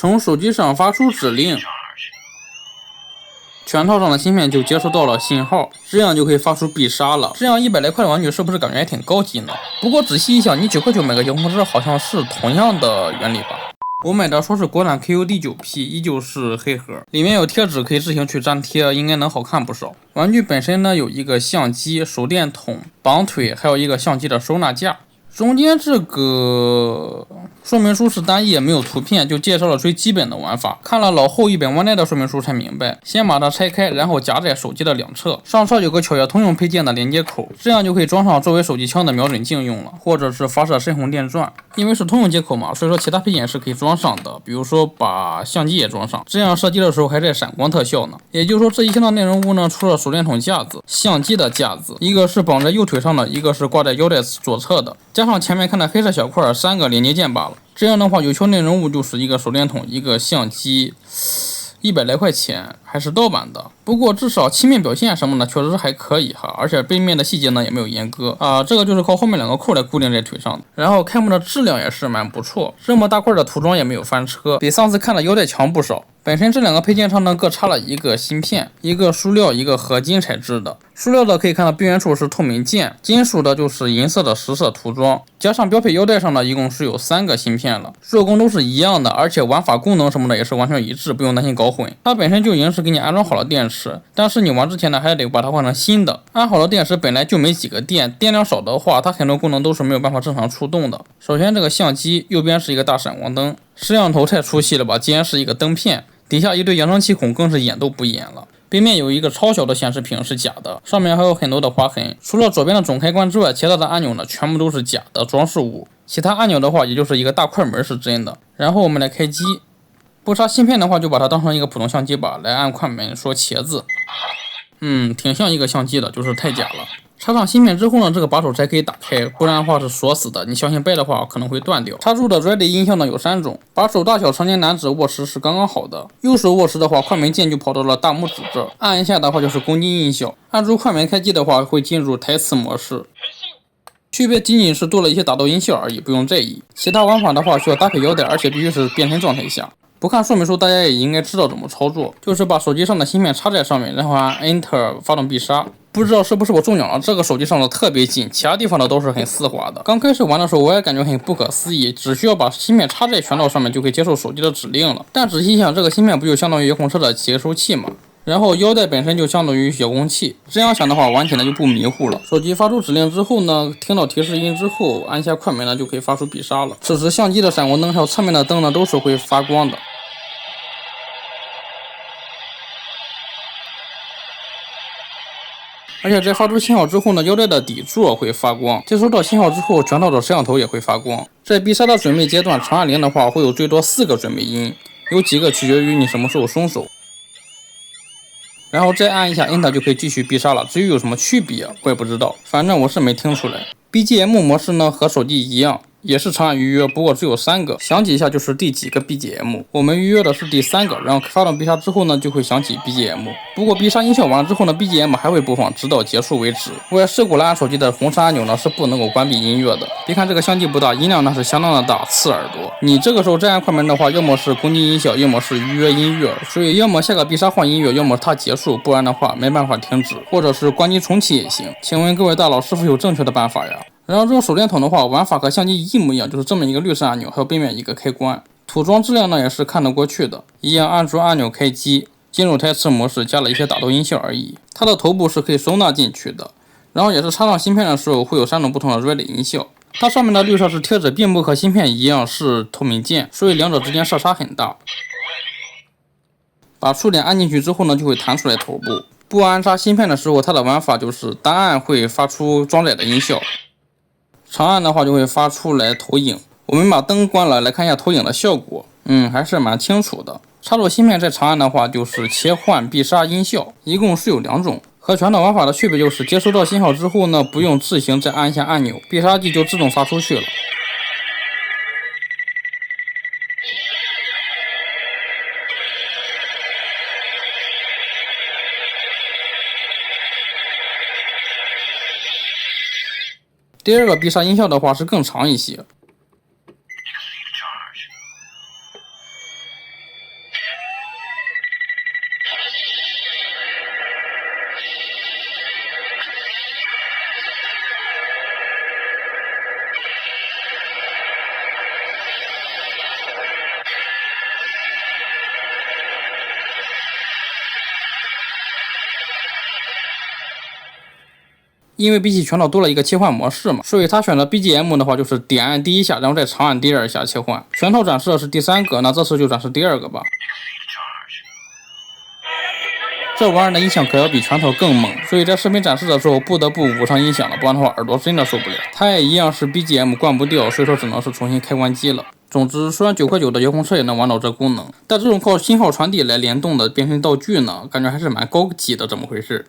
从手机上发出指令，全套上的芯片就接收到了信号，这样就可以发出必杀了。这样100来块的玩具是不是感觉还挺高级呢？不过仔细一想，你9块9买个遥控车好像是同样的原理吧。我买的说是国产 KUD9P， 依旧是黑盒，里面有贴纸可以自行去粘贴，应该能好看不少。玩具本身呢有一个相机、手电筒、绑腿，还有一个相机的收纳架。中间这个说明书是单页，没有图片，就介绍了最基本的玩法。看了老厚100万耐的说明书才明白，先把它拆开，然后夹在手机的两侧，上侧有个巧跃通用配件的连接口，这样就可以装上作为手机枪的瞄准镜用了，或者是发射深红电钻。因为是通用接口嘛，所以说其他配件是可以装上的，比如说把相机也装上，这样射击的时候还带闪光特效呢。也就是说这一箱的内容物呢，除了手电筒架子、相机的架子，一个是绑在右腿上的，一个是挂在腰带左侧的，加上前面看的黑色小块，3个连接件罢了。这样的话，有效内容物就是一个手电筒，一个相机，100来块钱，还是盗版的。不过至少漆面表现什么的确实还可以哈，而且背面的细节呢也没有阉割啊，这个就是靠后面2个扣来固定在腿上的。然后开幕的质量也是蛮不错，这么大块的涂装也没有翻车，比上次看的腰带强不少。本身这2个配件上呢各插了一个芯片，一个塑料，一个合金材质的。塑料的可以看到边缘处是透明件，金属的就是银色的实色涂装，加上标配腰带上呢一共是有3个芯片了，做工都是一样的，而且玩法功能什么的也是完全一致，不用担心搞混。它本身就已经是给你安装好了电池，但是你玩之前呢还得把它换成新的。安好了电池本来就没几个电，电量少的话，它很多功能都是没有办法正常出动的。首先这个相机右边是一个大闪光灯，摄像头太出戏了吧，竟然是一个灯片，底下一堆扬声器孔更是演都不演了。背面有一个超小的显示屏是假的，上面还有很多的划痕，除了左边的总开关之外，其他的按钮呢全部都是假的装饰物。其他按钮的话也就是一个大快门是真的。然后我们来开机，不插芯片的话就把它当成一个普通相机吧，来按快门说茄子，挺像一个相机的，就是太假了。插上芯片之后呢，这个把手才可以打开，不然的话是锁死的，你小心掰的话可能会断掉。插入的 Ready 音效呢有3种，把手大小成年男子握持是刚刚好的。右手握持的话，快门键就跑到了大拇指这，按一下的话就是公斤音效。按住快门开机的话，会进入台词模式。区别仅仅是多了一些打斗音效而已，不用在意。其他玩法的话需要搭配腰带，而且必须是变身状态下。不看说明书，大家也应该知道怎么操作，就是把手机上的芯片插在上面，然后按 Enter 发动必杀。不知道是不是我中奖了，这个手机上的特别紧，其他地方的都是很丝滑的。刚开始玩的时候我也感觉很不可思议，只需要把芯片插在拳头上面就可以接受手机的指令了。但仔细想，这个芯片不就相当于遥控车的接收器吗？然后腰带本身就相当于遥控器，这样想的话玩起来就不迷糊了。手机发出指令之后呢，听到提示音之后，按下快门呢就可以发出必杀了。此时相机的闪光灯还有侧面的灯呢都是会发光的。而且在发出信号之后呢，腰带的底座会发光，接收到信号之后，全套的摄像头也会发光。在必杀的准备阶段，长按0的话会有最多4个准备音，有几个取决于你什么时候松手。然后再按一下 Enter 就可以继续必杀了，至于有什么区别我也不知道，反正我是没听出来。BGM 模式呢和手机一样，也是长按预约，不过只有3个，响几下就是第几个 BGM。我们预约的是第3个，然后发动必杀之后呢，就会响起 BGM。不过必杀音效完之后呢 ，BGM 还会播放，直到结束为止。我也试过了，按手机的红色按钮呢是不能够关闭音乐的。别看这个相机不大，音量呢是相当的大，刺耳朵。你这个时候再按快门的话，要么是公斤音效，要么是预约音乐，所以要么下个必杀换音乐，要么它结束，不然的话没办法停止，或者是关机重启也行。请问各位大佬是否有正确的办法呀？然后这种手电筒的话，玩法和相机一模一样，就是这么一个绿色按钮，还有背面一个开关。涂装质量呢也是看得过去的，一样按住按钮开机，进入台词模式，加了一些打斗音效而已。它的头部是可以收纳进去的，然后也是插上芯片的时候会有3种不同的 Ready 音效。它上面的绿色是贴纸，并不和芯片一样是透明件，所以两者之间色差很大。把触点按进去之后呢，就会弹出来头部。不安插芯片的时候，它的玩法就是单按会发出装载的音效，长按的话就会发出来投影。我们把灯关了，来看一下投影的效果，还是蛮清楚的。插入芯片再长按的话，就是切换必杀音效，一共是有2种。和传统玩法的区别就是接收到信号之后呢，不用自行再按一下按钮，必杀技就自动发出去了。第2个必杀音效的话是更长一些。因为比起拳头多了一个切换模式嘛，所以他选择 BGM 的话就是点按第一下，然后再长按第二下切换。拳头展示的是第3个，那这次就展示第2个吧。这玩意儿的音响可要比拳头更猛，所以在视频展示的时候不得不捂上音响了，不然的话耳朵真的受不了。它也一样是 BGM 关不掉，所以说只能是重新开关机了。总之，虽然9块9的遥控车也能玩到这功能，但这种靠信号传递来联动的变身道具呢，感觉还是蛮高级的这么回事。